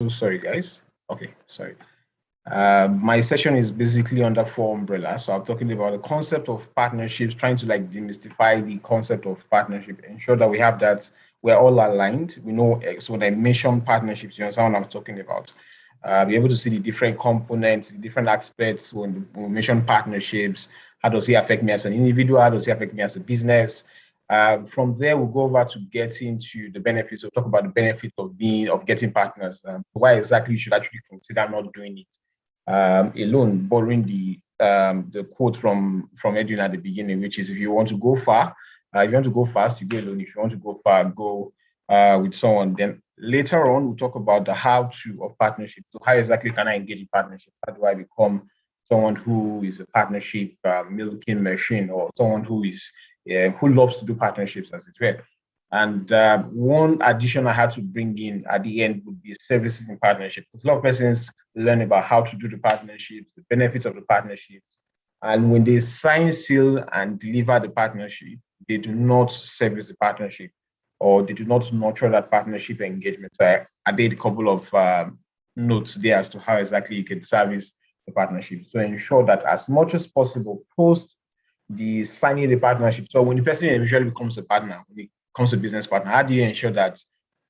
So sorry, guys. Okay, sorry. My session is basically under four umbrellas. So I'm talking about the concept of partnerships, trying to like demystify the concept of partnership, ensure that we have that we're all aligned. We know, so when I mention partnerships, you understand what I'm talking about. Be able to see the different components, the different aspects when we mention partnerships. How does it affect me as an individual? How does it affect me as a business? From there, we'll go over to get into the benefits. We'll talk about the benefits of getting partners. Why exactly you should actually consider not doing it alone, borrowing the quote from Edwin at the beginning, which is if you want to go far, if you want to go fast, you go alone. If you want to go far, go with someone. Then later on, we'll talk about the how to of partnership. So how exactly can I engage in partnership? How do I become someone who is a partnership milking machine, or someone who loves to do partnerships, as it were? And one addition I had to bring in at the end would be services in partnership. Because a lot of persons learn about how to do the partnerships, the benefits of the partnerships. And when they sign, seal, and deliver the partnership, they do not service the partnership, or they do not nurture that partnership engagement. So I did a couple of notes there as to how exactly you can service the partnership. So ensure that as much as possible, post the signing the partnership. So when the person eventually becomes a partner, when it becomes a business partner, how do you ensure that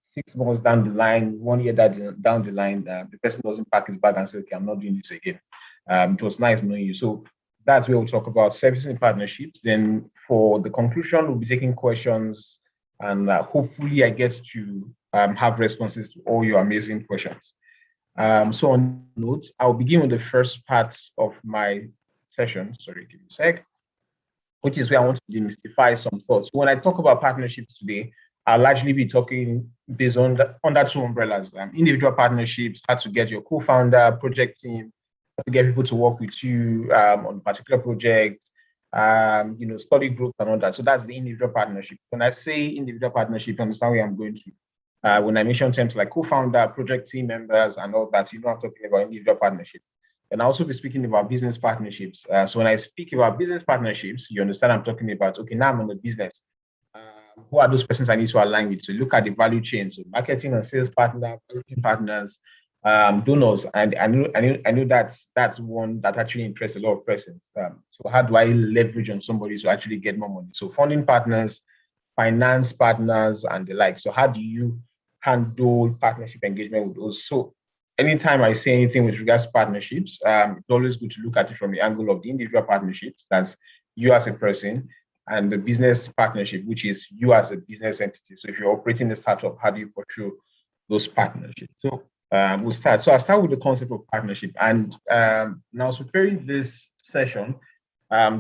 6 months down the line, 1 year down the line, the person doesn't pack his bag and say, okay, I'm not doing this again. It was nice knowing you. So that's where we'll talk about servicing partnerships. Then for the conclusion, we'll be taking questions, and hopefully I get to have responses to all your amazing questions. So on notes, I'll begin with the first part of my session. Sorry, give me a sec, which is where I want to demystify some thoughts. When I talk about partnerships today, I'll largely be talking based on under two umbrellas: individual partnerships, how to get your co-founder, project team, how to get people to work with you on a particular project, study groups and all that. So that's the individual partnership. When I say individual partnership, you understand where I'm going to. When I mention terms like co-founder, project team members, and all that, you know I'm talking about individual partnership. And I'll also be speaking about business partnerships. So when I speak about business partnerships, you understand I'm talking about, okay, now I'm in the business. Who are those persons I need to align with? So look at the value chain. So marketing and sales partners, partners, donors. And I know that's one that actually interests a lot of persons. So how do I leverage on somebody to actually get more money? So funding partners, finance partners, and the like. So how do you handle partnership engagement with those? So anytime I say anything with regards to partnerships, it's always good to look at it from the angle of the individual partnerships, that's you as a person, and the business partnership, which is you as a business entity. So if you're operating a startup, how do you pursue those partnerships? So we'll start. So I'll start with the concept of partnership. And now, preparing this session,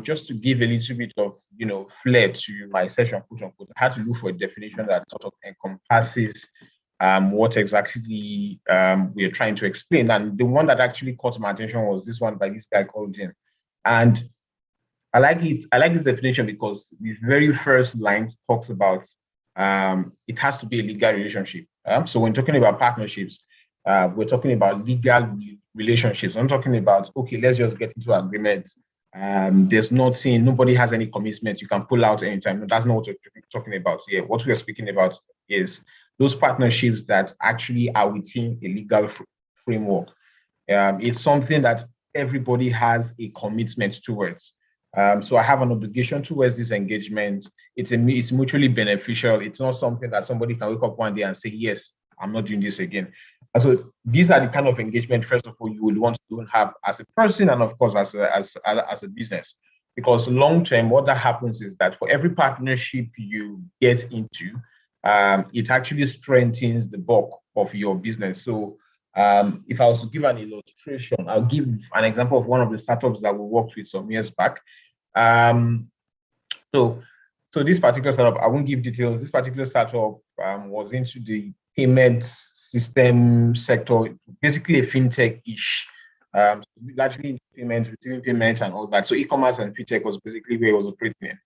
just to give a little bit of flair to my session, quote unquote, I had to look for a definition that sort of encompasses what exactly we are trying to explain. And the one that actually caught my attention was this one by this guy called Jim. And I like it. I like this definition because the very first line talks about it has to be a legal relationship. So when talking about partnerships, we're talking about legal relationships. I'm talking about, okay, let's just get into agreement. There's nothing, nobody has any commitment. You can pull out anytime. No, that's not what we're talking about here. What we're speaking about is those partnerships that actually are within a legal framework. It's something that everybody has a commitment towards. So I have an obligation towards this engagement. It's mutually beneficial. It's not something that somebody can wake up one day and say, yes, I'm not doing this again. And so these are the kind of engagement, first of all, you would want to have as a person and of course as a business. Because long term, what that happens is that for every partnership you get into, it actually strengthens the bulk of your business. So if I was to give an illustration, I'll give an example of one of the startups that we worked with some years back. So this particular startup, I won't give details. This particular startup was into the payment system sector, basically a fintech-ish, largely in payments, receiving payments and all that. So e-commerce and fintech was basically where it was operating in.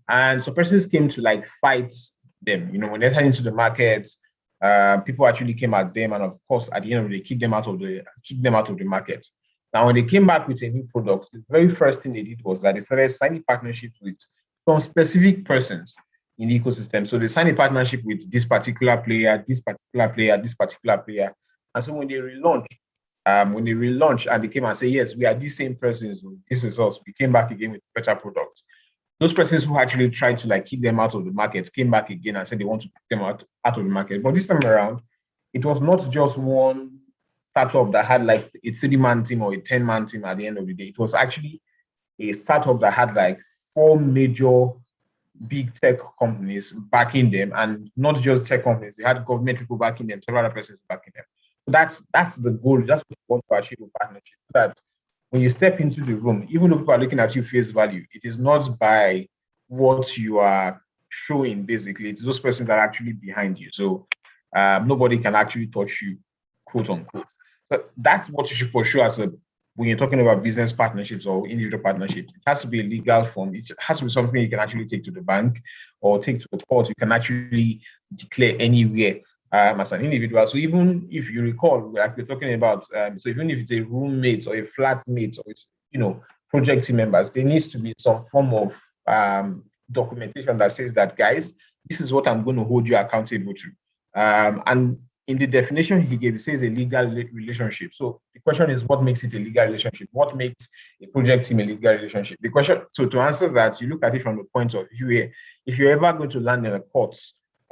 And so persons came to like fight them. When they entered into the market, people actually came at them, and of course, at the end of the day, kicked them out of the market. Now, when they came back with a new product, the very first thing they did was that they started signing partnerships with some specific persons in the ecosystem. So they signed a partnership with this particular player, this particular player, this particular player. And so when they relaunch and they came and say, yes, we are these same persons, this is us, we came back again with better products. Those persons who actually tried to like keep them out of the market came back again and said they want to keep them out of the market. But this time around, it was not just one startup that had like a 30-man team or a 10-man team at the end of the day. It was actually a startup that had like 4 major big tech companies backing them, and not just tech companies. They had government people backing them, several other persons backing them. So that's the goal. That's what we want to achieve with partnership. So that when you step into the room, even though people are looking at you face value, it is not by what you are showing. Basically, it's those persons that are actually behind you. So nobody can actually touch you, quote unquote. But that's what you should for sure as a when you're talking about business partnerships or individual partnerships. It has to be a legal form. It has to be something you can actually take to the bank or take to the court. You can actually declare anywhere as an individual. So even if you recall, like we're talking about, so even if it's a roommate or a flatmate or it's, project team members, there needs to be some form of documentation that says that, guys, this is what I'm going to hold you accountable to. And in the definition he gave, it says a legal relationship. So the question is, what makes it a legal relationship? What makes a project team a legal relationship? The question, so to answer that, you look at it from the point of view where if you're ever going to land in a court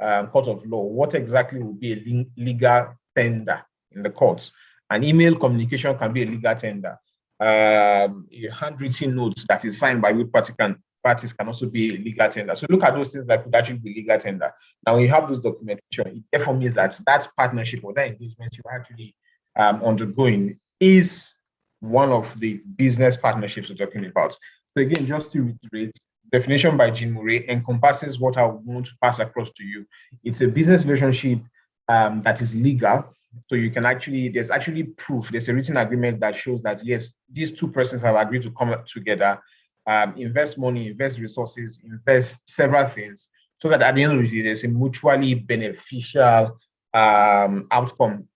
of law, what exactly will be a legal tender in the courts? An email communication can be a legal tender. A handwritten note that is signed by which parties can also be a legal tender. So look at those things that could actually be legal tender. Now, when you have this documentation, it therefore means that that partnership or that engagement you're actually undergoing is one of the business partnerships we're talking about. So again, just to reiterate, definition by Jean Murray encompasses what I want to pass across to you. It's a business relationship that is legal. So you can actually, there's actually proof, there's a written agreement that shows that, yes, these two persons have agreed to come together, invest money, invest resources, invest several things, so that at the end of the day, there's a mutually beneficial outcome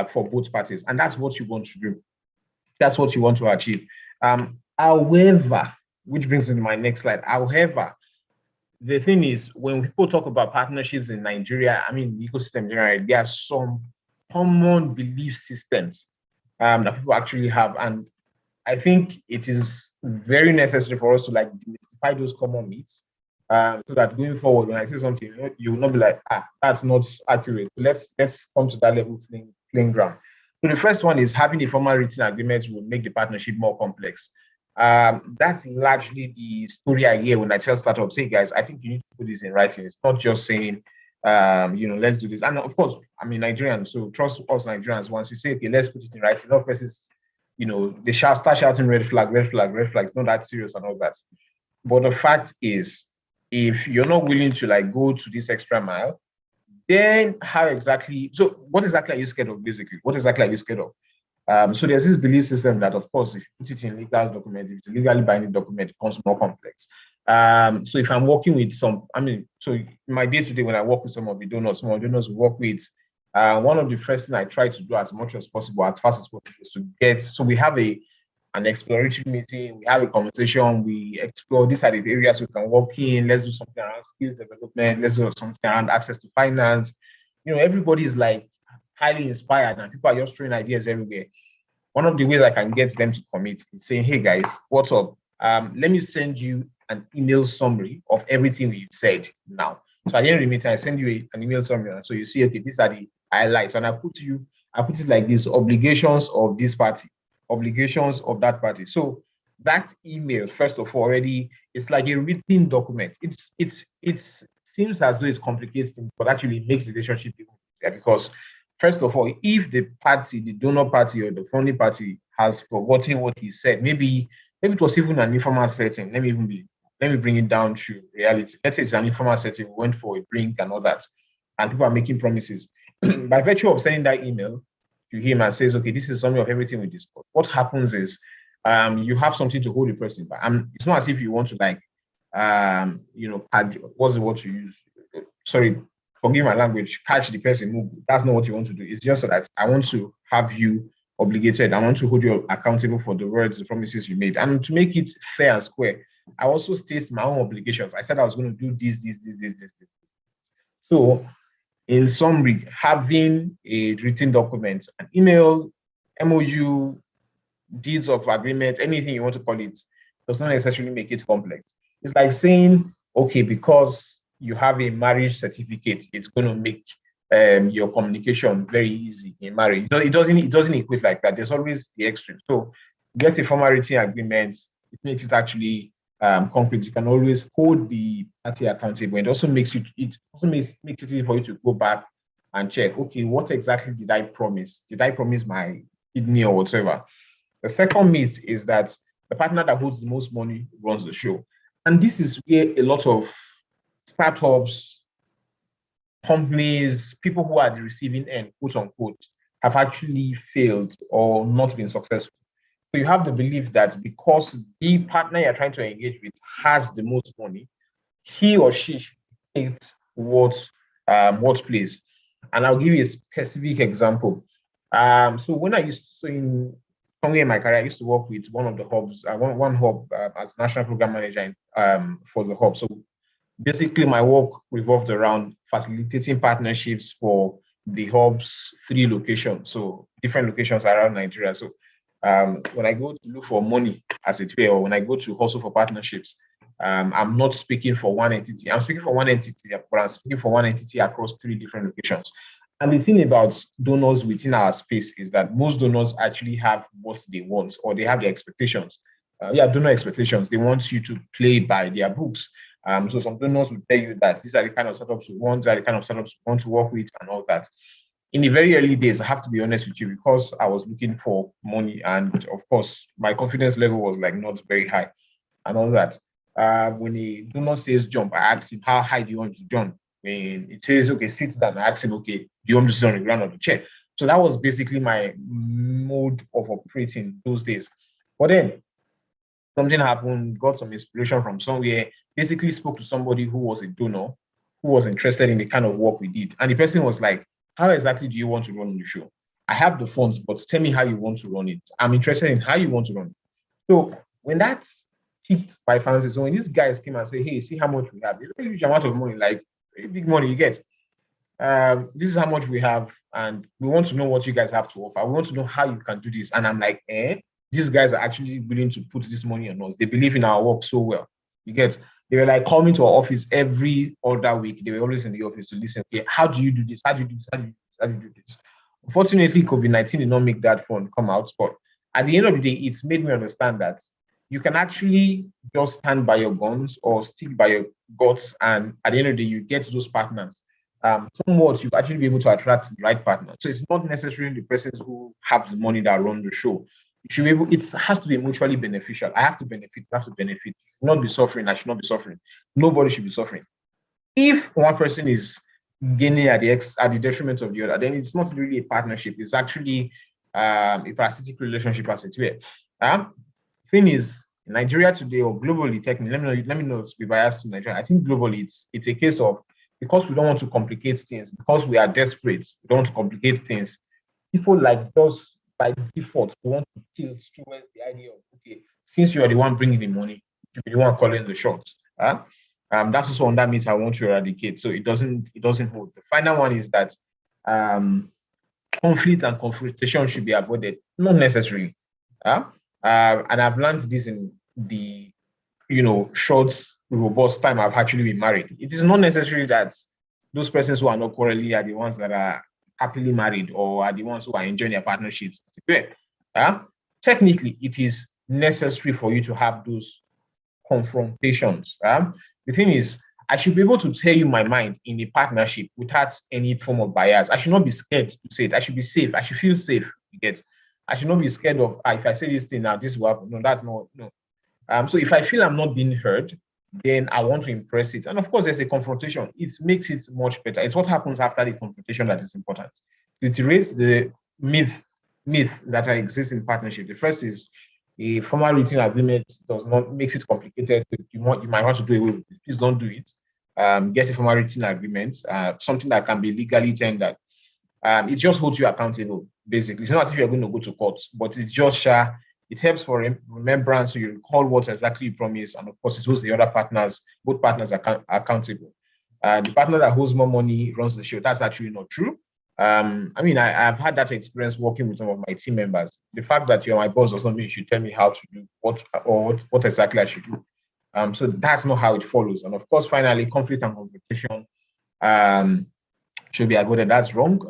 for both parties. And that's what you want to do. That's what you want to achieve. However, which brings me to my next slide. However, the thing is, when people talk about partnerships in Nigeria, I mean, the ecosystem generally, there are some common belief systems that people actually have. And I think it is very necessary for us to like demystify those common myths so that going forward, when I say something, you will not be like, that's not accurate. Let's come to that level playing ground. So the first one is having a formal written agreement will make the partnership more complex. That's largely the story I hear when I tell startups, hey guys, I think you need to put this in writing. It's not just saying, let's do this. And of course, I mean, Nigerians, so trust us Nigerians, once you say, okay, let's put it in writing, enough persons, they shall start shouting red flag, red flag, red flag. It's not that serious and all that. But the fact is, if you're not willing to like go to this extra mile, then what exactly are you scared of, basically? What exactly are you scared of? So there's this belief system that, of course, if you put it in legal document, if it's a legally binding document, it becomes more complex. So if I'm working with so in my day-to-day, when I work with some of the donors we work with, one of the first things I try to do as much as possible, as fast as possible, is to we have an exploratory meeting, we have a conversation, we explore these are the areas we can work in, let's do something around skills development, let's do something around access to finance. Everybody is like highly inspired and people are just throwing ideas everywhere. One of the ways I can get them to commit is saying, hey guys, what's up? Let me send you an email summary of everything we've said now. So at the end of the meeting, I send you an email summary. So you see, okay, these are the highlights. And I put it like this: obligations of this party, obligations of that party. So that email, first of all, already, it's like a written document. It seems as though it complicates things, but actually it makes the relationship even easier because, first of all, if the donor party or the funding party has forgotten what he said, maybe it was even an informal setting. Let me bring it down to reality. Let's say it's an informal setting. We went for a drink and all that, and people are making promises. By virtue of sending that email to him and says, okay, this is summary of everything we discussed. What happens is you have something to hold the person back. It's not as if you want to like, what's the word to use? Sorry, forgive my language, catch the person move. That's not what you want to do. It's just that I want to have you obligated. I want to hold you accountable for the words, the promises you made. And to make it fair and square, I also state my own obligations. I said I was going to do this. So In summary, having a written document, an email, MOU, deeds of agreement, anything you want to call it, does not necessarily make it complex. It's like saying, okay, because you have a marriage certificate, it's going to make your communication very easy in marriage. It doesn't equate like that. There's always the extreme. So get a formal written agreement. It makes it actually concrete. You can always hold the party accountable. It also makes it easy for you to go back and check, okay, what exactly did I promise? Did I promise my kidney or whatever? The second myth is that the partner that holds the most money runs the show. And this is where a lot of startups, companies, people who are the receiving end, quote unquote, have actually failed or not been successful. So you have the belief that because the partner you're trying to engage with has the most money, he or she should dictate what plays. And I'll give you a specific example. Somewhere in my career, I used to work with one of the hubs, one hub as national program manager for the hub. So basically, my work revolved around facilitating partnerships for the hub's 3 locations, so different locations around Nigeria. So when I go to look for money, as it were, or when I go to hustle for partnerships, I'm not speaking for one entity. I'm speaking for one entity, but I'm speaking for one entity across 3 different locations. And the thing about donors within our space is that most donors actually have what they want, or they have their expectations. Donor expectations. They want you to play by their books. So some donors will tell you that these are the kind of startups we want, these are the kind of startups we want to work with, and all that. In the very early days, I have to be honest with you, because I was looking for money, and of course, my confidence level was like not very high, and all that. When a donor says jump, I ask him, how high do you want to jump? When it says, okay, sit down, I ask him, okay, do you want to sit on the ground or the chair? So that was basically my mode of operating those days. But then something happened, got some inspiration from somewhere, basically spoke to somebody who was a donor, who was interested in the kind of work we did. And the person was like, how exactly do you want to run the show? I have the funds, but tell me how you want to run it. I'm interested in how you want to run it. So when that piqued my fancy, so when these guys came and say, hey, see how much we have, it's a huge amount of money, like very big money you get. This is how much we have, and we want to know what you guys have to offer. We want to know how you can do this. And I'm like, these guys are actually willing to put this money on us. They believe in our work so well. You get, they were like coming to our office every other week. They were always in the office to listen. Okay, how do you do this? How do you do this? How do you do this? How do you do this? Unfortunately, COVID-19 did not make that fund come out. But at the end of the day, it's made me understand that you can actually just stand by your guns or stick by your guts. And at the end of the day, you get those partners. Somewhat you actually be able to attract the right partner. So it's not necessarily the persons who have the money that run the show. You should be able, it has to be mutually beneficial. I have to benefit, you have to benefit. You should not be suffering, I should not be suffering. Nobody should be suffering. If one person is gaining at the detriment of the other, then it's not really a partnership. It's actually a parasitic relationship, as it were. Thing is, in Nigeria today, or globally, technically, let me not be biased to Nigeria. I think globally, it's a case of, because we don't want to complicate things, because we are desperate, we don't want to complicate things, people like just by default want to tilt towards the idea of, okay, since you are the one bringing the money, you be the one calling the shots. That's also on that myth I want to eradicate. So it doesn't hold. The final one is that conflict and confrontation should be avoided. Not necessarily. And I've learned this in the short, robust time I've actually been married. It is not necessary that those persons who are not quarreling are the ones that are happily married or are the ones who are enjoying their partnerships. Technically, it is necessary for you to have those confrontations. The thing is, I should be able to tell you my mind in a partnership without any form of bias. I should not be scared to say it. I should be safe. I should feel safe. You get? I should not be scared of, if I say this thing now, this will happen. No, that's not, no. So if I feel I'm not being heard, then I want to impress it. And of course, there's a confrontation. It makes it much better. It's what happens after the confrontation that is important. To iterate the myth that exists in partnership. The first is a formal written agreement makes it complicated. You might want to do away with it. Please don't do it. Get a formal written agreement, something that can be legally tendered. It just holds you accountable, basically. It's not as if you're going to go to court, but it's just it helps for remembrance, so you recall what exactly you promised, and of course, it holds the other partners, both partners are accountable. the partner that holds more money runs the show. That's actually not true. I mean, I've had that experience working with some of my team members. The fact that you're my boss does not mean you should tell me how to do what exactly I should do. So that's not how it follows. And of course, finally, conflict and confrontation should be avoided. That's wrong.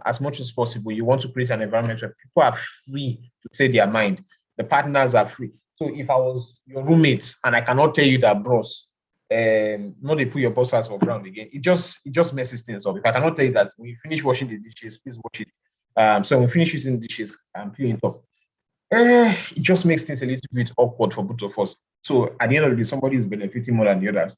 As much as possible, you want to create an environment where people are free to say their mind. The partners are free. So if I was your roommate and I cannot tell you that, bros, not they put your boss ass for ground again, it just messes things up. If I cannot tell you that when you finish washing the dishes, please wash it. So when we finish using the dishes, clean it up. It just makes things a little bit awkward for both of us. So at the end of the day, somebody is benefiting more than the others.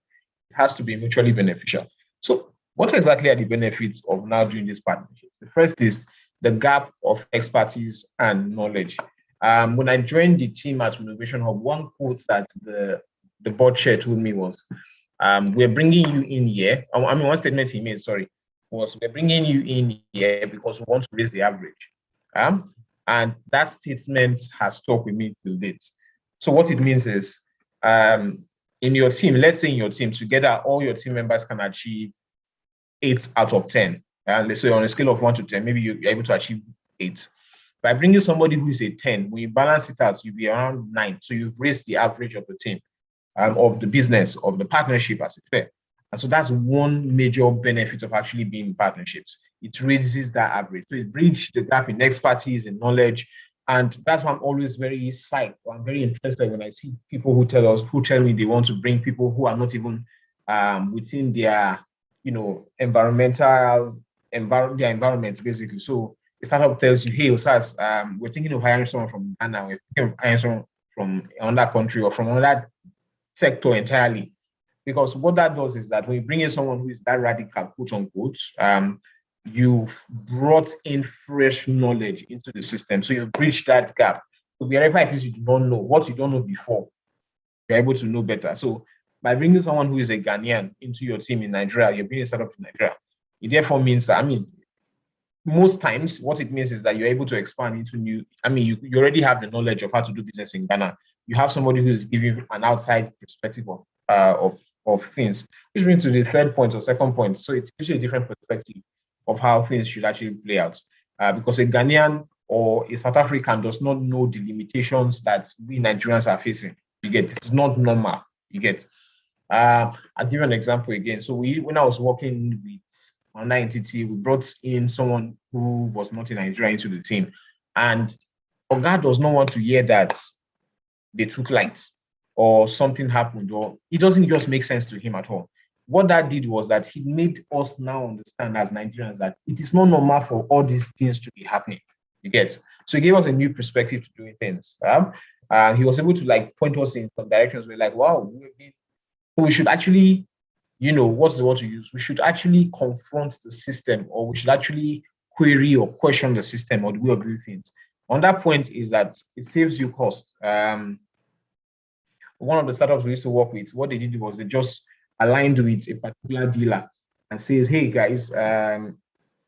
It has to be mutually beneficial. So what exactly are the benefits of now doing this partnership? The first is the gap of expertise and knowledge. When I joined the team at Innovation Hub, one quote that the board chair told me was, we're bringing you in here. I mean, one statement he made, sorry, was we're bringing you in here because we want to raise the average. And that statement has stuck with me till date. So what it means is, in your team, let's say in your team together, all your team members can achieve 8 out of 10. Let's say on a scale of 1 to 10, maybe you're able to achieve 8. By bringing somebody who is a 10, when you balance it out, you'll be around 9. So you've raised the average of the team, of the business, of the partnership as it's fair. And so that's one major benefit of actually being in partnerships. It raises that average. So it bridges the gap in expertise and knowledge. And that's why I'm always very psyched. I'm very interested when I see people who tell me they want to bring people who are not even within their, their environment, basically. So the startup tells you, hey, Osas, we're thinking of hiring someone from Ghana, we're thinking of hiring someone from another country or from another sector entirely. Because what that does is that when you bring in someone who is that radical, quote unquote, you've brought in fresh knowledge into the system. So you've bridged that gap. So wherever it is you do not know, what you don't know before, you're able to know better. So by bringing someone who is a Ghanaian into your team in Nigeria, you're bringing a startup in Nigeria. It therefore means that, most times what it means is that you're able to expand into new, you already have the knowledge of how to do business in Ghana. You have somebody who is giving an outside perspective of things, which brings to the third point or second point. So it's usually a different perspective of how things should actually play out. Because a Ghanaian or a South African does not know the limitations that we Nigerians are facing. You get, it's not normal. You get. I'll give you an example again. So when I was working with another entity, we brought in someone who was not in Nigeria into the team. And Oga does not want to hear that they took lights or something happened, or it doesn't just make sense to him at all. What that did was that he made us now understand as Nigerians that it is not normal for all these things to be happening. You get? So he gave us a new perspective to doing things. And he was able to point us in some directions. We're like, wow, we should actually, what's the word to use? We should actually confront the system, or we should actually query or question the system or the way of doing things. On that point is that it saves you cost. One of the startups we used to work with, what they did was they just aligned with a particular dealer and says, hey guys,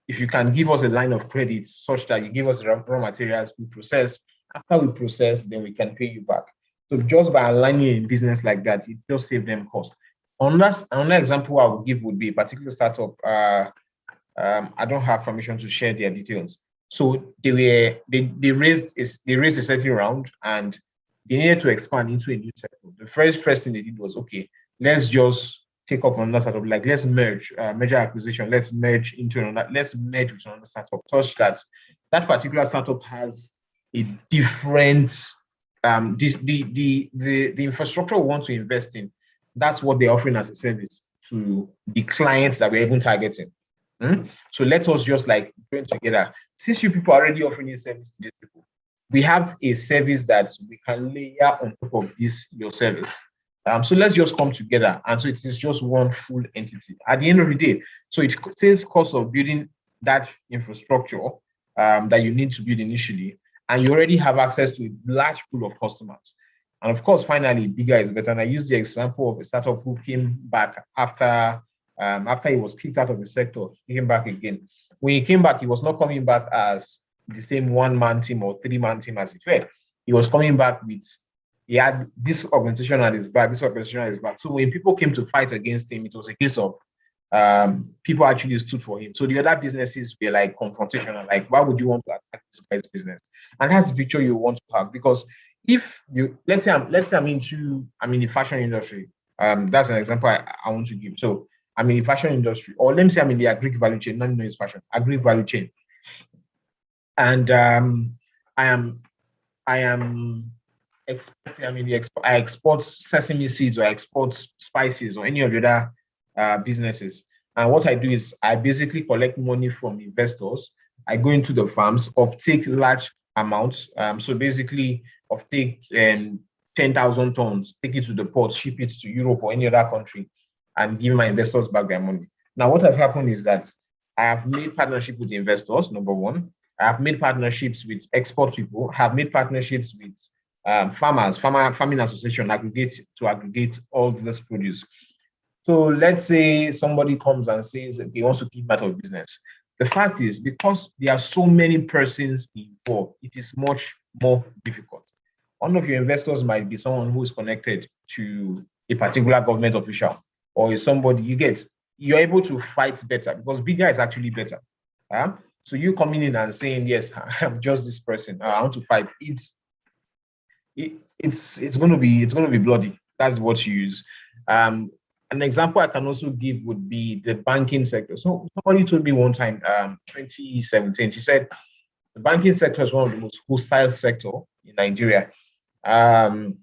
if you can give us a line of credit such that you give us the raw materials, we process. After we process, then we can pay you back. So just by aligning in business like that, it just saves them cost. Another example I would give would be a particular startup. I don't have permission to share their details. So they raised a certain round and they needed to expand into a new sector. The first thing they did was, okay, let's just take up another startup. Let's merger acquisition. Let's merge with another startup, such that that particular startup has a different the infrastructure we want to invest in. That's what they're offering as a service to the clients that we're even targeting. So let us just join together. Since you people are already offering a service to these people, we have a service that we can layer on top of this, your service. So let's just come together. And so it is just one full entity. At the end of the day, so it saves cost of building that infrastructure that you need to build initially. And you already have access to a large pool of customers. And of course, finally, bigger is better. And I use the example of a startup who came back after he was kicked out of the sector. He came back again. When he came back, he was not coming back as the same one-man team or three-man team as it were. He was coming back with, he had this organization at his back, this organization at his back. So when people came to fight against him, it was a case of, people actually stood for him. So the other businesses were like confrontational, like, why would you want to attack this guy's business? And that's the picture you want to have. Because if you, I'm in the fashion industry. That's an example I want to give. So I'm in the fashion industry, or let me say I'm in the agri value chain. Not it's fashion, agri value chain, and I am I am exporting. I export sesame seeds, or I export spices, or any of the other businesses. And what I do is I basically collect money from investors. I go into the farms, take large amounts. So basically, take 10,000 tons, take it to the port, ship it to Europe or any other country, and give my investors back their money. Now, what has happened is that I have made partnership with investors, number one. I have made partnerships with export people, have made partnerships with farming association, aggregate all this produce. So let's say somebody comes and says he wants to keep out of business. The fact is, because there are so many persons involved, it is much more difficult. One of your investors might be someone who is connected to a particular government official, or is somebody you're able to fight better because bigger is actually better. So you coming in and saying, yes, I'm just this person, I want to fight. It's going to be bloody. That's what you use. An example I can also give would be the banking sector. So somebody told me one time, 2017, she said the banking sector is one of the most hostile sector in Nigeria. In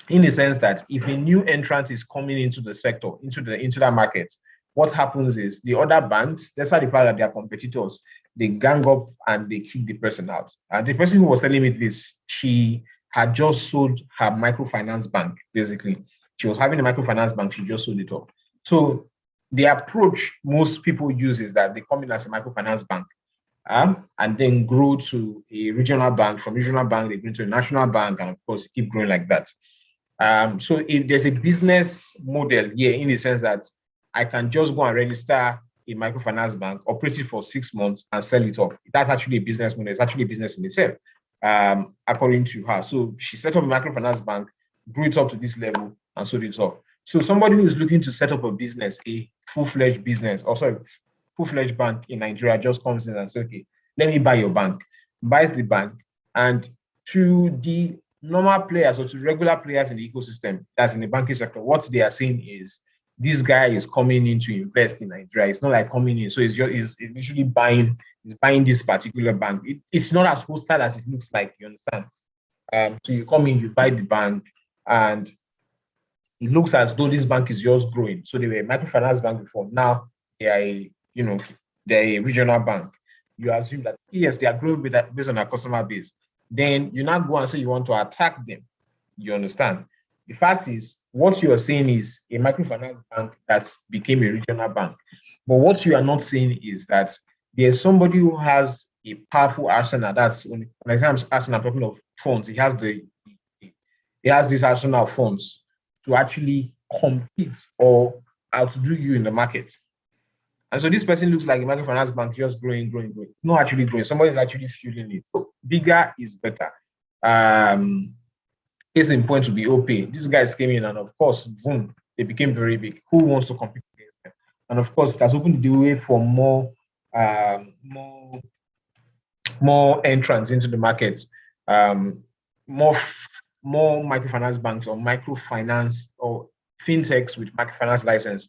the sense that if a new entrant is coming into the sector, into that market, what happens is the other banks, despite the fact that they are competitors, they gang up and they kick the person out. And the person who was telling me this, she had just sold her microfinance bank, basically. She was having a microfinance bank, she just sold it up. So the approach most people use is that they come in as a microfinance bank, and then grow to a regional bank. From regional bank, they go into a national bank, and of course, keep growing like that. So if there's a business model here, in the sense that I can just go and register a microfinance bank, operate it for 6 months, and sell it off. That's actually a business model. It's actually a business in itself, according to her. So she set up a microfinance bank, grew it up to this level, and sold it off. So somebody who is looking to set up a business, a full-fledged business, also full-fledged bank in Nigeria, just comes in and says, okay, let me buy your bank, buys the bank, and to the normal players or to regular players in the ecosystem, that's in the banking sector, what they are saying is, this guy is coming in to invest in Nigeria. It's not like coming in. So it's literally buying this particular bank. It's not as hostile as it looks like, you understand? So you come in, you buy the bank, and it looks as though this bank is just growing. So they were a microfinance bank before. Now they are they're a regional bank. You assume that yes, they are growing based on their customer base. Then you now go and say you want to attack them. You understand? The fact is, what you are saying is a microfinance bank that became a regional bank. But what you are not saying is that there's somebody who has a powerful arsenal. That's when I say arsenal, I'm talking of funds. He has this arsenal of funds to actually compete or outdo you in the market. And so this person looks like a microfinance bank just growing. It's not actually growing. Somebody is actually fueling it. So bigger is better. Case in point to be OP. These guys came in and of course, boom, they became very big. Who wants to compete against them? And of course, it has opened the way for more entrants into the market, more microfinance banks or microfinance or fintechs with microfinance license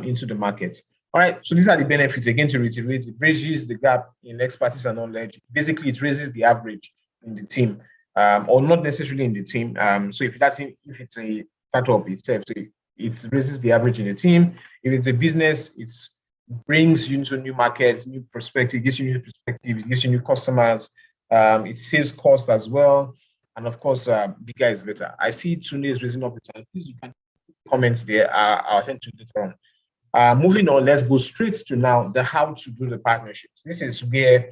into the market. All right, so these are the benefits. Again, to reiterate, it bridges the gap in expertise and knowledge. Basically, it raises the average in the team, or not necessarily in the team. So if it's a startup itself, so it raises the average in the team. If it's a business, it brings you into new markets, new perspective, gives you new perspective, it gives you new customers. It saves costs as well. And of course, bigger is better. I see Tunde is raising up his hand. Please, you can comment there. I'll attend to it later on. Moving on, let's go straight to now the how to do the partnerships. This is where,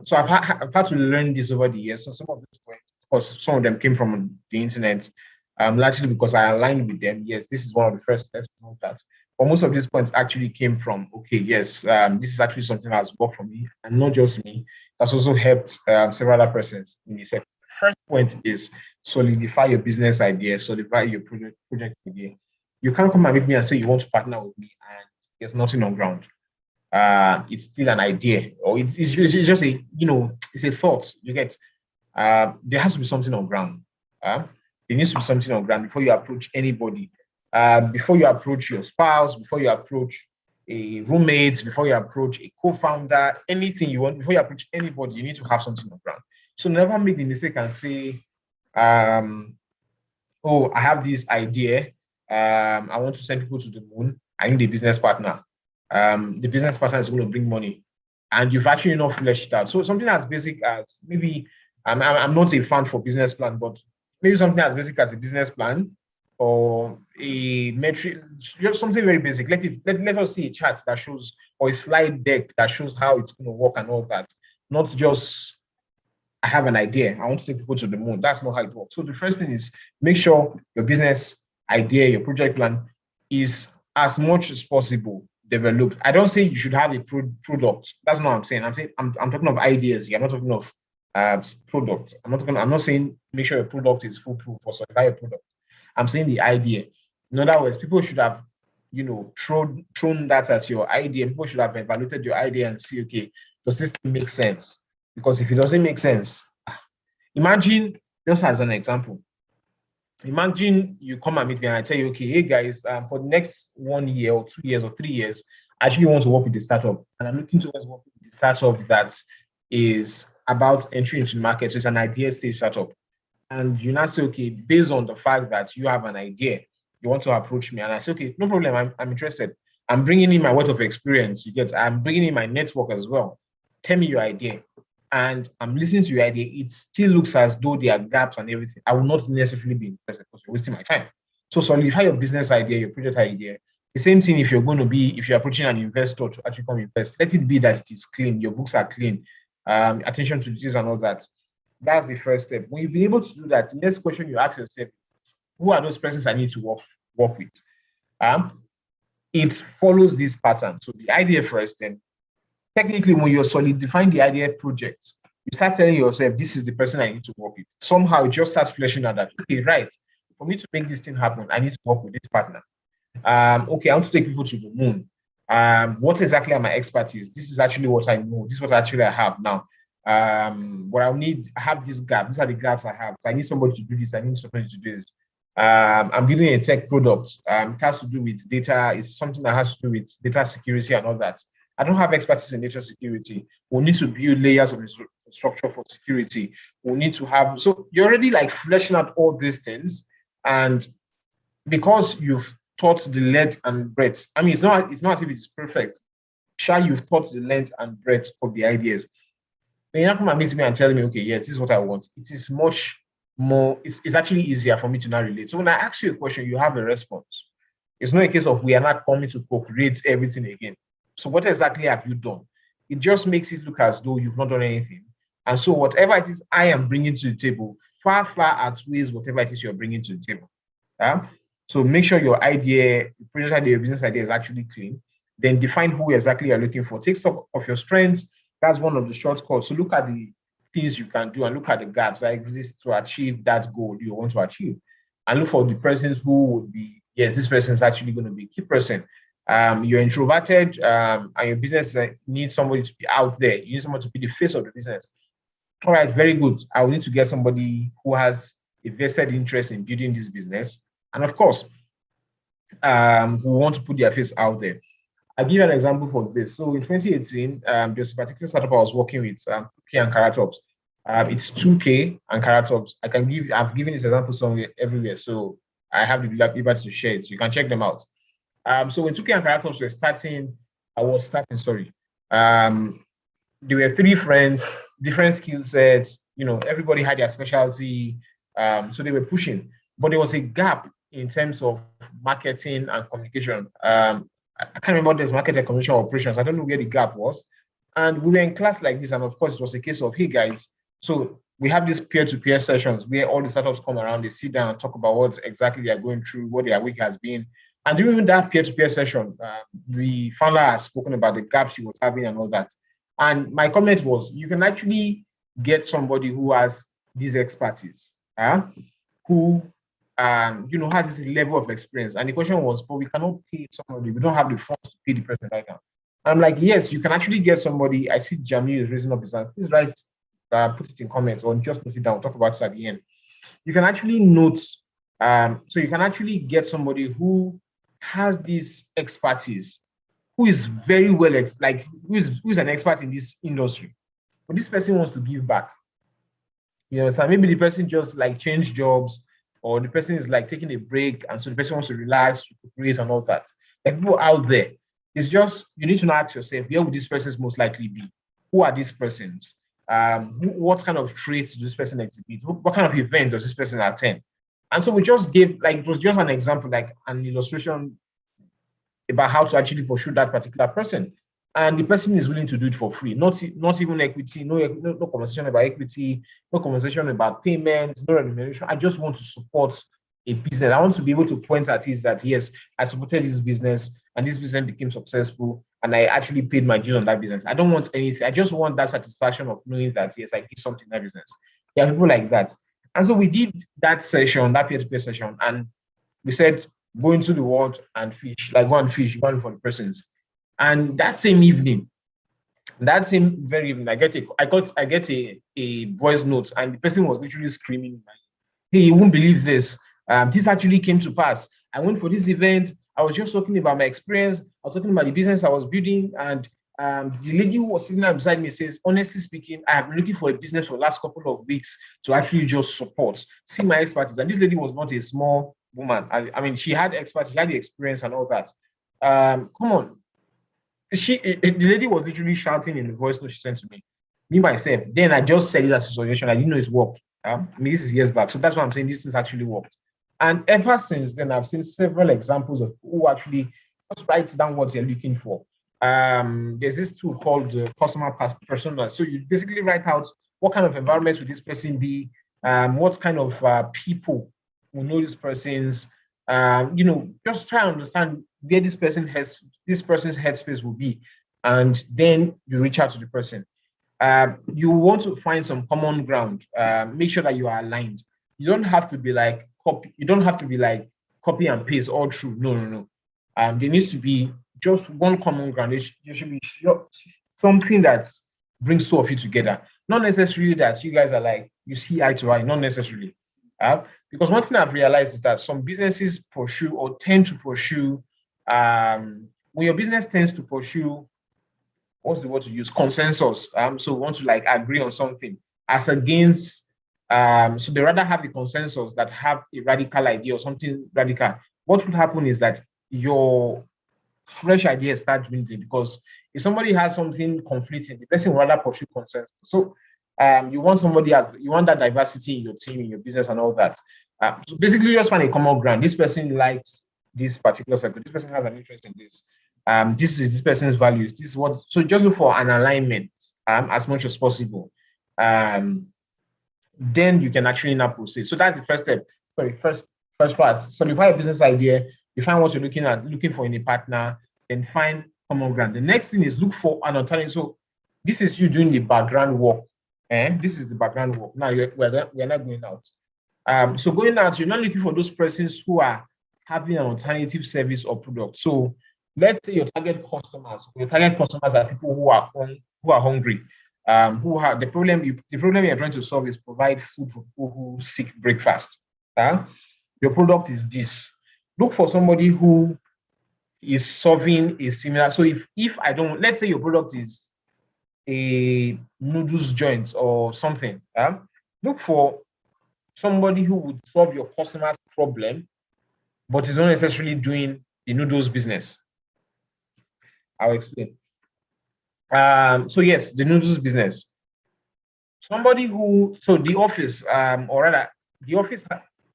so I've had to learn this over the years. So some of these points, of course, some of them came from the internet, largely because I aligned with them. Yes, this is one of the first steps to know that. But most of these points actually came from, okay, yes, this is actually something that has worked for me, and not just me. That's also helped several other persons in the sector. First point is solidify your business idea, solidify your project idea. You can't come and meet me and say you want to partner with me, and there's nothing on ground. It's still an idea, or it's just a, it's a thought. You get, there has to be something on ground. There needs to be something on ground before you approach anybody. Before you approach your spouse, before you approach a roommate, before you approach a co-founder, anything you want, before you approach anybody, you need to have something on ground. So never make the mistake and say, oh, I have this idea. I want to send people to the moon. I need a business partner. The business partner is going to bring money, and you've actually not fleshed it out. So something as basic as maybe, I'm not a fan for business plan, but maybe something as basic as a business plan or a metric, just something very basic. Let us see a chart that shows, or a slide deck that shows how it's going to work and all that. Not just, I have an idea, I want to take people to the moon. That's not how it works. So the first thing is make sure your business idea, your project plan is as much as possible developed. I don't say you should have a product. That's not what I'm saying. I'm talking of ideas here. I'm not talking of product. I'm not saying make sure your product is foolproof or certify your product. I'm saying the idea. In other words, people should have, thrown that at your idea. People should have evaluated your idea and see, okay, does this make sense? Because if it doesn't make sense, imagine, just as an example, imagine you come and meet me and I tell you, okay, hey guys, for the next 1 year or 2 years or 3 years, I actually want to work with the startup, and I'm looking towards working with the startup that is about entry into the market. So it's an idea stage startup. And you now say, okay, based on the fact that you have an idea, you want to approach me. And I say, okay, no problem, I'm interested. I'm bringing in my wealth of experience. I'm bringing in my network as well. Tell me your idea. And I'm listening to your idea. It still looks as though there are gaps and everything. I will not necessarily be interested because you're wasting my time. So solidify your business idea, your project idea. The same thing if you're approaching an investor to actually come invest, let it be that it is clean, your books are clean, attention to details and all that. That's the first step. When you've been able to do that, the next question you ask yourself, who are those persons I need to work with? It follows this pattern. So the idea first, then technically when you're solidifying the idea project, you start telling yourself, this is the person I need to work with. Somehow it just starts fleshing out that, okay, right, for me to make this thing happen, I need to work with this partner. Okay, I want to take people to the moon. What exactly are my expertise? This is actually what I know. This is what actually I have now. What I need, I have this gap. These are the gaps I have. So I need somebody to do this. I need somebody to do this. I'm building a tech product. It has to do with data. It's something that has to do with data security and all that. I don't have expertise in data security. We'll need to build layers of structure for security. We'll need to have, so you're already like fleshing out all these things. And because you've taught the length and breadth, I mean, it's not as if it's perfect. You've taught the length and breadth of the ideas. Then you come and meet me and tell me, okay, yes, this is what I want. It is much more, it's actually easier for me to now relate. So when I ask you a question, you have a response. It's not a case of we are not coming to co-create everything again. So what exactly have you done? It just makes it look as though you've not done anything. And so whatever it is I am bringing to the table far, far outweighs whatever it is you're bringing to the table. So make sure your idea, your project idea, your business idea is actually clean. Then define who exactly you're looking for. Take stock of your strengths. That's one of the shortcuts. So look at the things you can do and look at the gaps that exist to achieve that goal you want to achieve. And look for the persons who would be, yes, this person is actually going to be a key person. You're introverted and your business needs somebody to be out there. You need someone to be the face of the business. All right, very good. I will need to get somebody who has a vested interest in building this business. And of course, who want to put their face out there. I'll give you an example for this. So in 2018, there's a particular startup I was working with, 2K and Caratops. It's 2K and Caratops. I've given this example somewhere everywhere. So I have the liberty to share it. So you can check them out. So when 2K and Caratops were starting, there were 3 friends, different skill sets, everybody had their specialty. So they were pushing, but there was a gap in terms of marketing and communication. I can't remember what there's marketing, communication, operations. I don't know where the gap was. And we were in class like this. And of course, it was a case of, hey guys, so we have these peer-to-peer sessions where all the startups come around, they sit down and talk about what exactly they are going through, what their week has been. And during that peer-to-peer session, the founder has spoken about the gaps she was having and all that. And my comment was, you can actually get somebody who has this expertise, who has this level of experience. And the question was, but we cannot pay somebody. We don't have the funds to pay the person right now. I'm like, yes, you can actually get somebody. I see Jamil is raising up his hand. Please write, put it in comments or just note it down. Talk about it at the end. You can actually note, so you can actually get somebody who has this expertise, who is very well, who is an expert in this industry. But this person wants to give back. You know, so maybe the person just like changed jobs, or the person is like taking a break, and so the person wants to relax, recuperate, and all that. Like people out there, it's just you need to now ask yourself, where would these persons most likely be? Who are these persons? What kind of traits does this person exhibit? What kind of event does this person attend? And so we just gave, like, it was just an example, like an illustration about how to actually pursue that particular person. And the person is willing to do it for free, not even equity, no conversation about equity, no conversation about payments, no remuneration. I just want to support a business. I want to be able to point at it that, yes, I supported this business and this business became successful and I actually paid my dues on that business. I don't want anything. I just want that satisfaction of knowing that, yes, I did something in that business. There are people like that. And so we did that session, that peer-to-peer session, and we said, go into the world and fish, like go and fish, go and for the persons. And that same evening, that same very evening, I get a voice note, and the person was literally screaming, "Hey, you won't believe this. This actually came to pass. I went for this event. I was just talking about my experience. I was talking about the business I was building, and the lady who was sitting there beside me says, honestly speaking, I have been looking for a business for the last couple of weeks to actually just support, see my expertise." And this lady was not a small woman. I mean, she had expertise, she had the experience and all that. Come on. The lady was literally shouting in the voice note she sent to me. Me myself, then I just said it as a suggestion. I didn't know it worked. I mean, this is years back, so that's why I'm saying this things actually worked. And ever since then, I've seen several examples of who actually just writes down what they're looking for. There's this tool called customer persona. So you basically write out what kind of environment would this person be, what kind of people will know this person's, just try to understand where this person's headspace will be, and then you reach out to the person. You want to find some common ground. Make sure that you are aligned. You don't have to be like copy. You don't have to be like copy and paste all through. No. There needs to be just one common ground. There should be something that brings two of you together. Not necessarily that you guys are like you see eye to eye. Not necessarily. Because one thing I've realized is that some businesses pursue or tend to pursue, when your business tends to pursue, what's the word to use? Consensus. So we want to like agree on something as against, so they rather have the consensus that have a radical idea or something radical. What would happen is that your fresh ideas start dwindling, because if somebody has something conflicting, the person will rather pursue consensus. So you want that diversity in your team, in your business, and all that. So basically, just find a common ground. This person likes this particular sector. This person has an interest in this. This is this person's values. This is what. So just look for an alignment as much as possible. Then you can actually now proceed. So that's the first step. Sorry, first part. So you find a business idea. You find what you're looking for in a partner. Then find common ground. The next thing is look for an alternative. So this is you doing the background work. And this is the background work. Now we're not going out. So going out, you're not looking for those persons who are having an alternative service or product. So let's say your target customers are people who are hungry, who have the problem you're trying to solve is provide food for people who seek breakfast. Your product is this. Look for somebody who is solving a similar. So let's say your product is a noodles joint or something. Look for somebody who would solve your customer's problem, but is not necessarily doing the noodles business. I'll explain. So yes, the noodles business. Somebody so the office, or rather,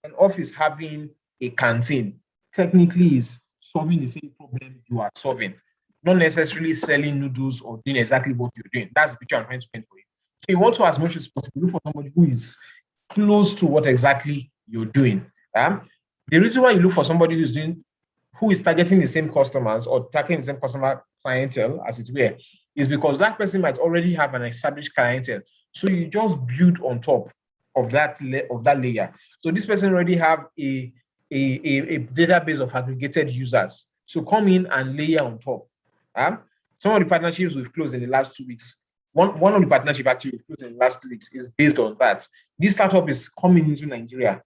an office having a canteen technically is solving the same problem you are solving, not necessarily selling noodles or doing exactly what you're doing. That's the picture I'm trying to paint for you. So you want to, as much as possible, look for somebody who is close to what exactly you're doing. The reason why you look for somebody who is targeting the same customers or targeting the same customer clientele, as it were, is because that person might already have an established clientele. So you just build on top of that layer. So this person already have a database of aggregated users. So come in and layer on top. Some of the partnerships we've closed in the last 2 weeks, one of the partnerships actually we've closed in the last 2 weeks is based on that. This startup is coming into Nigeria.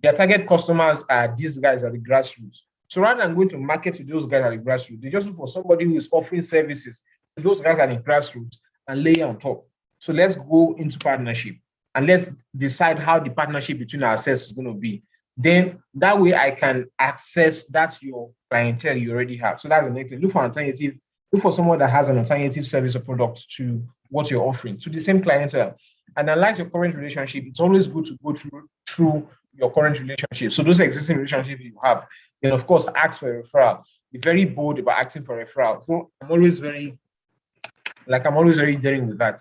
Their target customers are these guys at the grassroots. So rather than going to market to those guys at the grassroots, they just look for somebody who is offering services to those guys at the grassroots and layer on top. So let's go into partnership and let's decide how the partnership between ourselves is going to be. Then that way I can access that's your clientele you already have. So that's the next thing. Look for alternative. Look for someone that has an alternative service or product to what you're offering to the same clientele. And analyze your current relationship. It's always good to go through your current relationship. So those existing relationships you have, then of course ask for a referral. Be very bold about asking for a referral. So I'm always very daring with that.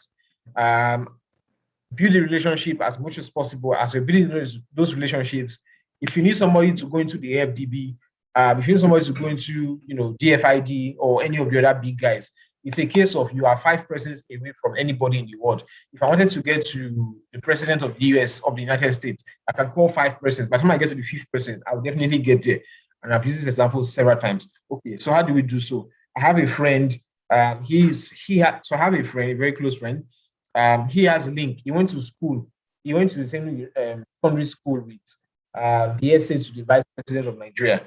Build a relationship as much as possible. As you're building those relationships, if you need somebody to go into the FDB, if you need somebody to go into DFID or any of the other big guys, it's a case of you are 5 persons away from anybody in the world. If I wanted to get to the president of the US, of the United States, I can call 5 persons. By the time I get to the 5th person, I will definitely get there. And I've used this example several times. Okay, so how do we do so? I have a friend. So I have a friend, a very close friend. He has a link. He went to school. He went to the same secondary school with the essay to the vice president of Nigeria.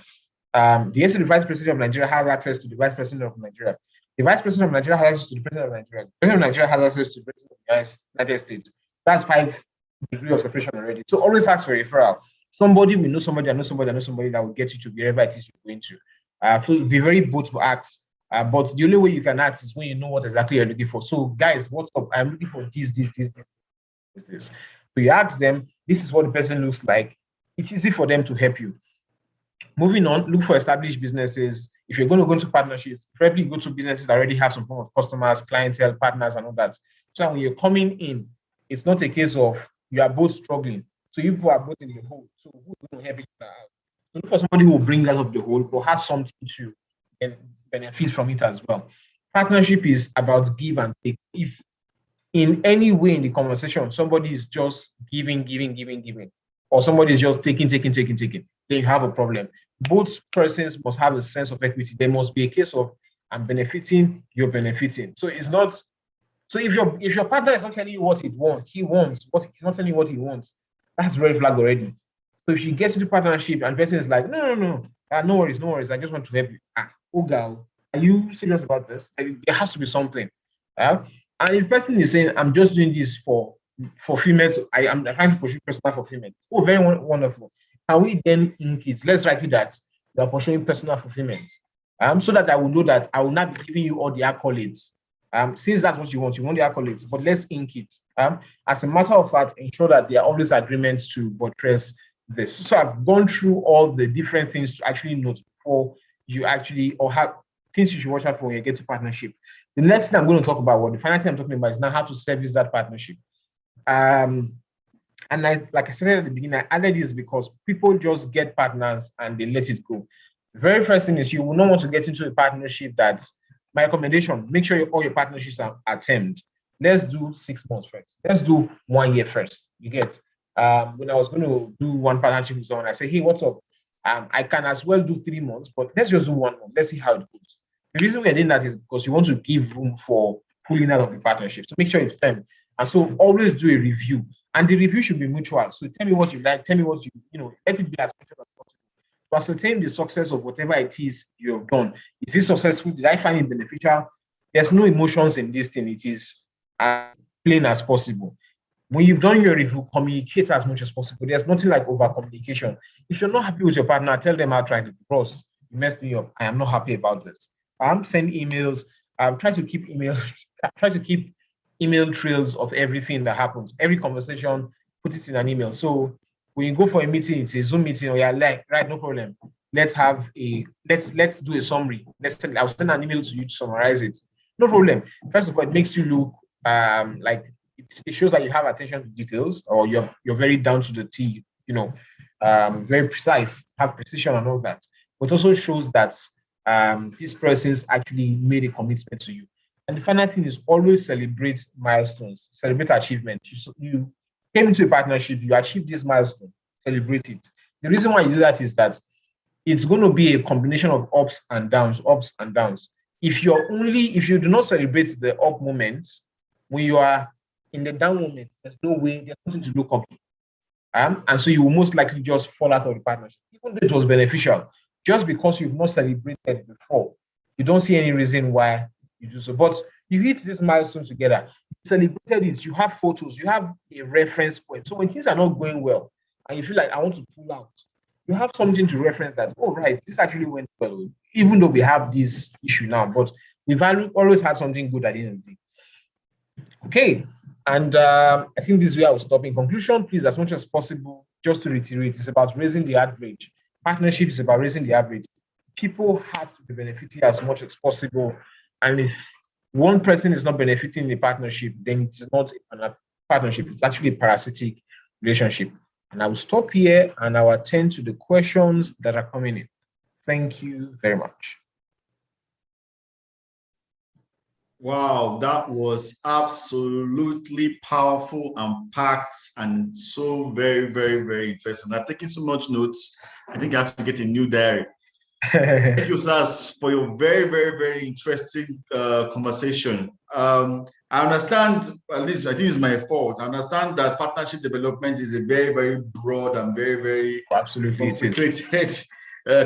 The essay to the vice president of Nigeria has access to the vice president of Nigeria. The vice president of Nigeria has access to the president of Nigeria. The president of Nigeria has access to the president of the United States. That's 5 degrees of separation already. So always ask for a referral. Somebody will know somebody, I know somebody, I know somebody that will get you to wherever it is you're going to. So be very bold to ask. But the only way you can ask is when you know what exactly you're looking for. So guys, what's up? I'm looking for this. So you ask them, this is what the person looks like. It's easy for them to help you. Moving on, look for established businesses. If you're going to go into partnerships, preferably go to businesses that already have some form of customers, clientele, partners, and all that. So when you're coming in, it's not a case of you are both struggling. So you people are both in the hole. So who's going to help each other out? So look for somebody who will bring out of the hole, but has something to benefit from it as well. Partnership is about give and take. If in any way in the conversation, somebody is just giving, or somebody is just taking, then you have a problem. Both persons must have a sense of equity. There must be a case of I'm benefiting, you're benefiting. So it's not. So if your partner is not telling you what he wants, what he's not telling you what he wants, that's red flag already. So if you get into partnership and person is like, no, no worries, I just want to help you. Oh girl, are you serious about this? There has to be something. And if person is saying, I'm just doing this for females, I'm trying to pursue personal fulfillment. Oh, very wonderful. Can we then ink it? Let's write it that you are pursuing personal fulfillment. So that I will know that I will not be giving you all the accolades. Since that's what you want the accolades, but let's ink it. As a matter of fact, ensure that there are always agreements to buttress this. So I've gone through all the different things to actually note before you actually, or have things you should watch out for when you get to partnership. The next thing I'm going to talk about, what the final thing I'm talking about is now how to service that partnership. And like I said at the beginning, I added this because people just get partners and they let it go. The very first thing is you will not want to get into a partnership that's, my recommendation, make sure all your partnerships are termed. Let's do 6 months first. Let's do 1 year first. You get, when I was going to do one partnership with someone, I said, hey, what's up? I can as well do 3 months, but let's just do 1 month. Let's see how it goes. The reason we're doing that is because you want to give room for pulling out of the partnership. So make sure it's firm. And so always do a review. And the review should be mutual. So tell me what you like, tell me what let it be as much as possible. To ascertain the success of whatever it is you have done. Is it successful? Did I find it beneficial? There's no emotions in this thing. It is as plain as possible. When you've done your review, communicate as much as possible. There's nothing like over communication. If you're not happy with your partner, tell them outright, bros, you messed me up. I am not happy about this. Send emails. Try to keep email trails of everything that happens. Every conversation, put it in an email. So when you go for a meeting, it's a Zoom meeting, or you're like, right, no problem. Let's do a summary. I'll send an email to you to summarize it. No problem. First of all, it makes you look like it shows that you have attention to details, or you're very down to the T, very precise, have precision and all that. But also shows that this person's actually made a commitment to you. And the final thing is always celebrate milestones, celebrate achievements. You came into a partnership, you achieved this milestone. celebrate it. The reason why you do that is that it's going to be a combination of ups and downs, ups and downs. If you do not celebrate the up moments, when you are in the down moments, there's no way, there's nothing to look up to. And so you will most likely just fall out of the partnership, even though it was beneficial. Just because you've not celebrated before, you don't see any reason why you do so. But you hit this milestone together, you celebrated it, you have photos, you have a reference point. So when things are not going well and you feel like I want to pull out, you have something to reference that, oh, right, this actually went well, even though we have this issue now, but we've always had something good at the end of the day. Okay, and I think this is where I will stop. In conclusion, please, as much as possible, just to reiterate, it's about raising the average. Partnership is about raising the average. People have to be benefiting as much as possible. And if one person is not benefiting in the partnership, then it's not a partnership. It's actually a parasitic relationship. And I will stop here and I will attend to the questions that are coming in. Thank you very much. Wow, that was absolutely powerful and packed and so very, very, very interesting. I've taken so much notes. I think I have to get a new diary. Thank you, Sas, for your very, very, very interesting conversation. I understand, at least I think it's my fault. I understand that partnership development is a very, very broad and very, very complicated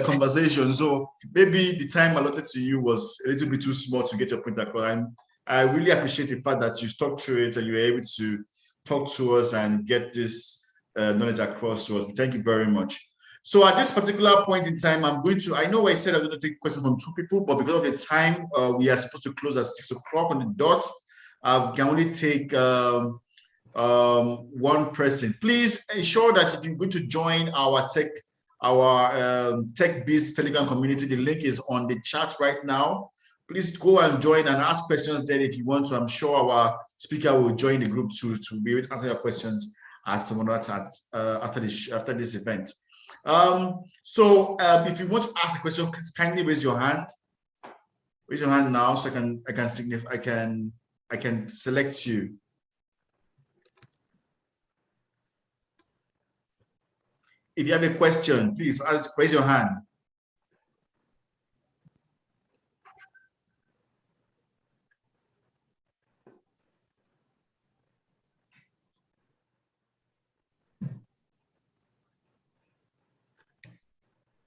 conversation. So maybe the time allotted to you was a little bit too small to get your point across. And I really appreciate the fact that you stuck to it and you were able to talk to us and get this knowledge across to us. Thank you very much. So at this particular point in time, I know I said I'm going to take questions from 2 people, but because of the time, we are supposed to close at 6 o'clock on the dot. I can only take 1 person. Please ensure that if you're going to join our Techbiz Telegram community, the link is on the chat right now. Please go and join and ask questions there if you want to. I'm sure our speaker will join the group to be able to answer your questions as someone after this event. So if you want to ask a question, please kindly raise your hand. Raise your hand now so I can select you. If you have a question, please raise your hand.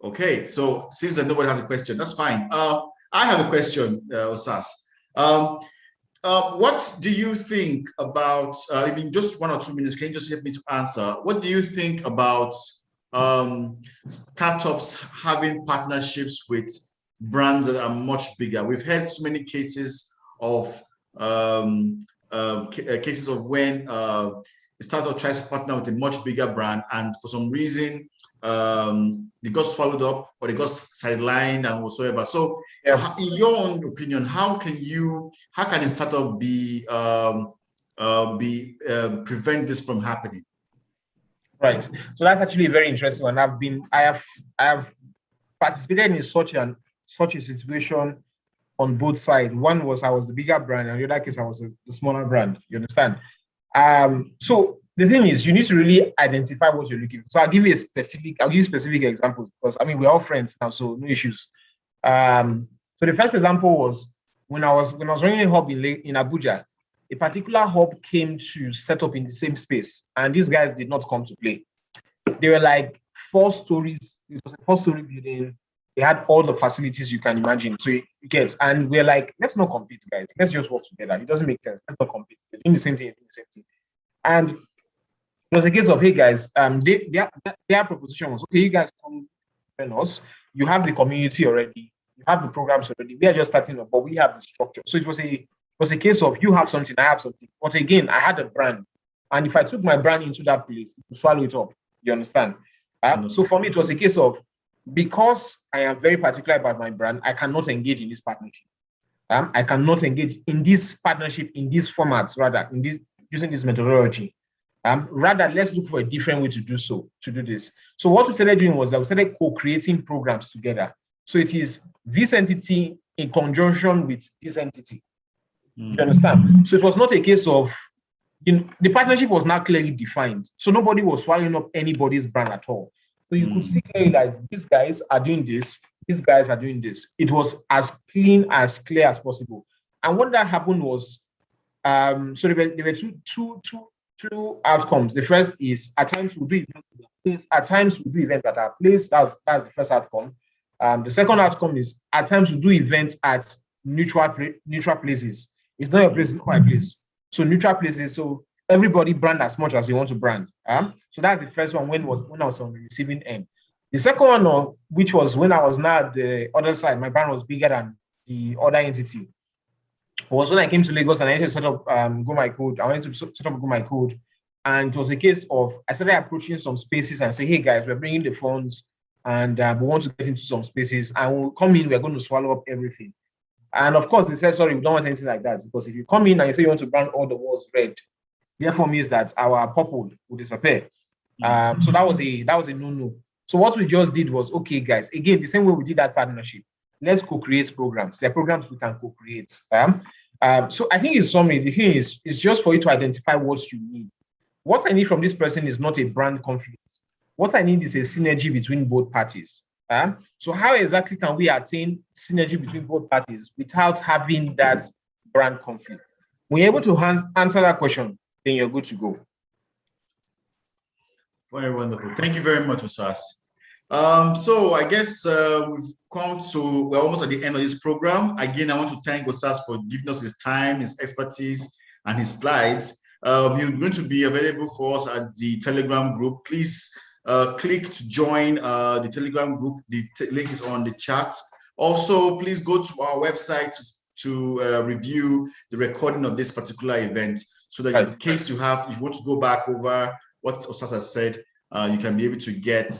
Okay, so seems that nobody has a question. That's fine. I have a question, Osas. What do you think about, in just 1 or 2 minutes, can you just help me to answer? What do you think about startups having partnerships with brands that are much bigger? We've heard so many cases of when a startup tries to partner with a much bigger brand, and for some reason they got swallowed up or they got sidelined and whatsoever. So in your own opinion, how can a startup prevent this from happening? Right. So that's actually a very interesting one. I have participated in such a situation on both sides. One was I was the bigger brand, and in the other case I was the smaller brand. You understand? So the thing is, you need to really identify what you're looking for. So I'll give you specific examples, because I mean we're all friends now, so no issues. So the first example was when I was running a hub in Abuja. A particular hub came to set up in the same space, and these guys did not come to play. They were like 4 stories. It was a 4-story building. They had all the facilities you can imagine. So you get, and we're like, let's not compete, guys. Let's just work together. It doesn't make sense. Let's not compete. We're doing the same thing. And it was a case of, hey guys, their proposition was, okay, you guys come join us. You have the community already. You have the programs already. We are just starting up, but we have the structure. So it was a case of you have something, I have something. But again, I had a brand. And if I took my brand into that place, to swallow it up, you understand? So for me, it was a case of, because I am very particular about my brand, I cannot engage in this partnership. I cannot engage in this partnership, in these formats, rather, using this methodology. Rather, let's look for a different way to do this. So what we started doing was that we started co-creating programs together. So it is this entity in conjunction with this entity. You understand? So it was not a case of the partnership was not clearly defined. So nobody was swallowing up anybody's brand at all. So you could see clearly that these guys are doing this, these guys are doing this. It was as clean, as clear as possible. And what that happened was, so there were two outcomes. The first is at times we do events at times we do events at our place. That's the first outcome. The second outcome is at times we do events at neutral places. It's not a place, it's not my place. So neutral places. So everybody brand as much as you want to brand. So that's the first one when I was on the receiving end. The second one, which was when I was now at the other side, my brand was bigger than the other entity. Was when I came to Lagos and I had to set up Go My Code. I wanted to set up Go My Code. And it was a case of I started approaching some spaces and say, hey guys, we're bringing the funds and we want to get into some spaces and we'll come in, we're going to swallow up everything. And of course, they said, sorry, we don't want anything like that. Because if you come in and you say you want to brand all the walls red, therefore means that our purple will disappear. So that was a no-no. So what we just did was, okay, guys, again, the same way we did that partnership, let's co-create programs. There are programs we can co-create. So I think in summary, the thing is just for you to identify what you need. What I need from this person is not a brand conflict. What I need is a synergy between both parties. So how exactly can we attain synergy between both parties without having that brand conflict? When you're able to answer that question, then you're good to go. Very wonderful. Thank you very much, Osas. So I guess we're almost at the end of this program. Again, I want to thank Osas for giving us his time, his expertise, and his slides. He's going to be available for us at the Telegram group. Please click to join the Telegram group. The link is on the chat. Also, please go to our website to review the recording of this particular event so that in case if you want to go back over what Osas has said, you can be able to get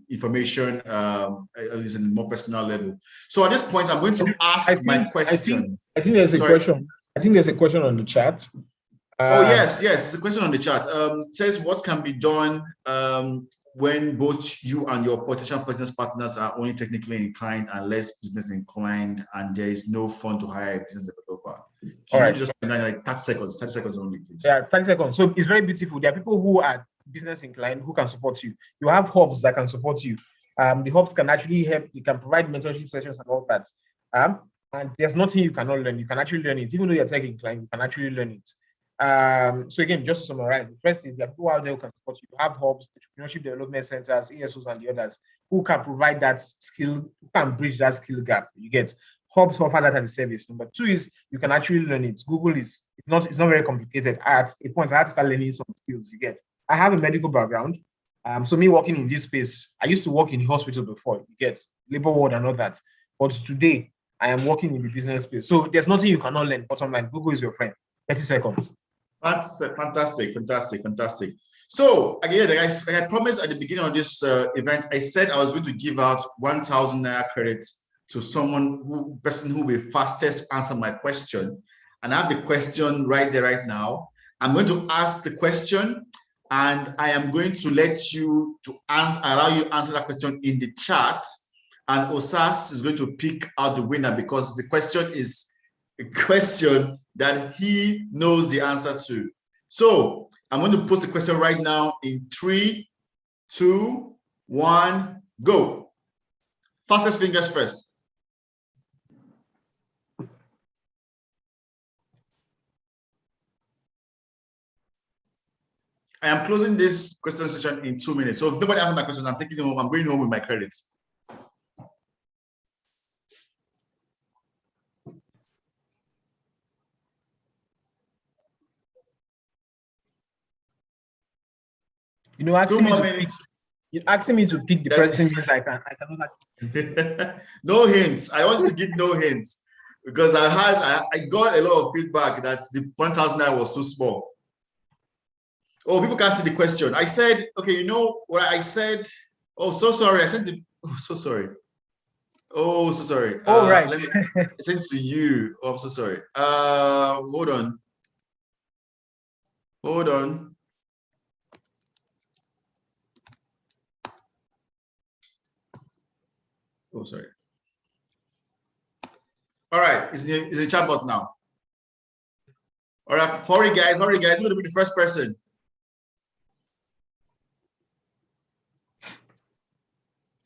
information at a more personal level. So at this point, I'm going to ask my question. I think there's a question. I think there's a question on the chat. Yes, it's a question on the chat. It says what can be done when both you and your potential business partners are only technically inclined and less business inclined, and there is no fund to hire a business developer. All right, just like 30 seconds only, please. Yeah, 30 seconds. So it's very beautiful. There are people who are business inclined who can support you. You have hubs that can support you. The hubs can actually help. You can provide mentorship sessions and all that. And there's nothing you cannot learn. You can actually learn it, even though you're tech inclined. You can actually learn it. So again, just to summarize, the first is there are people out there who can support you. You have hubs, entrepreneurship development centers, ESOs, and the others who can provide that skill, who can bridge that skill gap. You get hubs offer that as a service. Number two is you can actually learn it. Google is it's not very complicated. At a point, I had to start learning some skills. You get. I have a medical background. So me working in this space, I used to work in the hospital before. You get labor ward and all that. But today, I am working in the business space. So there's nothing you cannot learn. Bottom line, Google is your friend. 30 seconds. That's fantastic. So again, like I promised at the beginning of this event, I said I was going to give out 1,000 Naira credits to person who will fastest answer my question. And I have the question right there, right now. I'm going to ask the question, and I am going to let you allow you to answer that question in the chat. And Osas is going to pick out the winner because the question is a question that he knows the answer to. So I'm going to post the question right now in 3, 2, 1, go. Fastest fingers first. I am closing this question session in 2 minutes. So if nobody answers my questions, I'm taking them home. I'm going home with my credits. You know, asking me to pick the person means I cannot actually. No hints. I want you to give no hints because I got a lot of feedback that the 1,000 was too small. Oh, people can't see the question. I said, okay, you know what I said? Oh, so sorry. I sent the. Oh, so sorry. Oh, so sorry. Oh, right. Let me send it to you. Oh, I'm so sorry. Hold on. Hold on. Oh, sorry. All right, it's the chatbot now. All right, hurry guys, who's going to be the first person?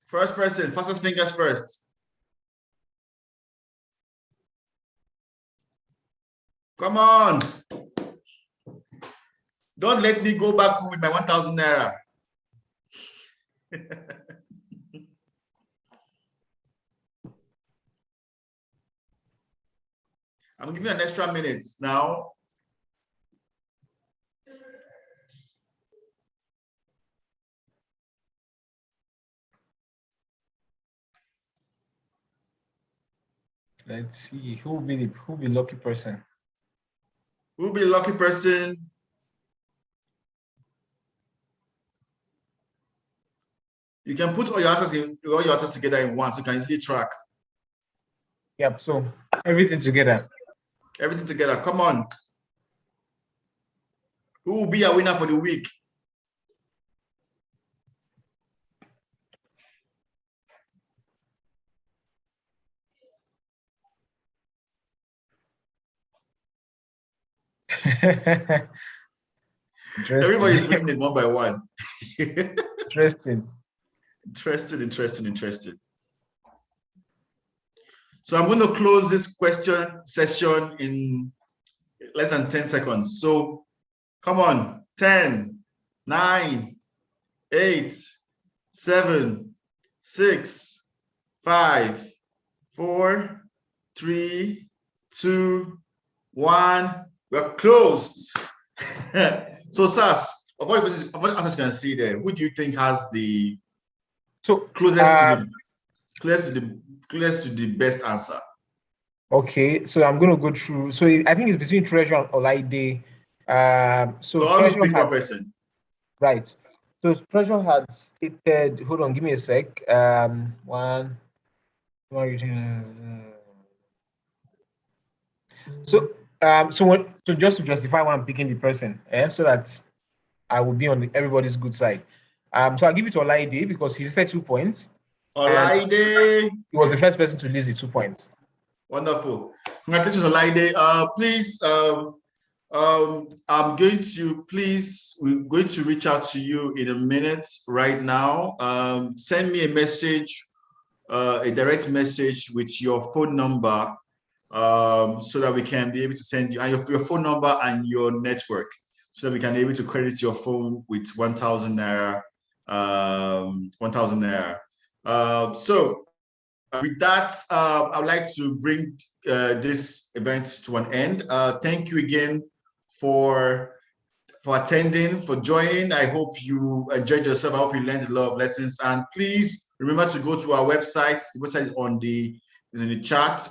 First person, fastest fingers first. Come on. Don't let me go back home with my 1,000 naira. I'm giving you an extra minute now. Let's see who will be the lucky person. Who will be the lucky person? You can put all your answers together in one, so you can easily track. Yep. So everything together. Everything together. Come on. Who will be a winner for the week? Everybody's putting it one by one. Interesting. Interesting. So I'm going to close this question session in less than 10 seconds. So come on, 10, 9, 8, 7, 6, 5, 4, 3, 2, 1. We're closed. So Sas, of what answers you can see there, who do you think has the closest to the best answer? Okay, so I'm going to go through. So I think it's between Treasure and Olaide. So I'll just Treasure pick one person. Right. So Treasure had stated. Hold on, give me a sec. So just to justify why I'm picking the person, so that I will be on everybody's good side. So I'll give it to Olaide because he said 2 points. Olaide. He was the first person to list the 2 points. Wonderful. Congratulations, Olaide. Please, we're going to reach out to you in a minute right now. Send me a message, a direct message with your phone number, so that we can be able to send you your phone number and your network, so that we can be able to credit your phone with 1,000 naira. 1,000 naira. So with that, I would like to bring this event to an end. Thank you again for attending, for joining. I hope you enjoyed yourself. I hope you learned a lot of lessons. And please remember to go to our website. The website is in the chat,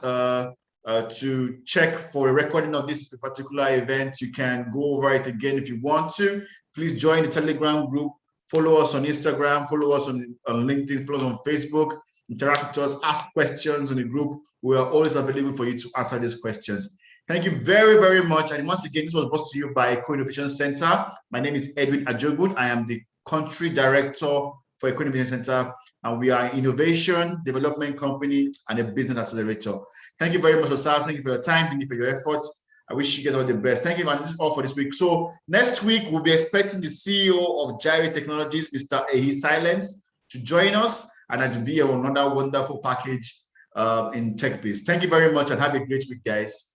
to check for a recording of this particular event. You can go over it again if you want to. Please join the Telegram group. Follow us on Instagram. Follow us on LinkedIn. Follow us on Facebook. Interact with us, ask questions in the group. We are always available for you to answer these questions. Thank you very, very much. And once again, this was brought to you by Co-Innovation Center. My name is Edwin Ajogun. I am the country director for a Co-Innovation Center, and we are an innovation development company and a business accelerator. Thank you very much, Osas. Thank you for your time. Thank you for your efforts. I wish you guys all the best. Thank you, and this is all for this week. So next week, we'll be expecting the CEO of Gyre Technologies, Mr. Ehi Silence, to join us and to be another wonderful package in Techbiz. Thank you very much and have a great week, guys.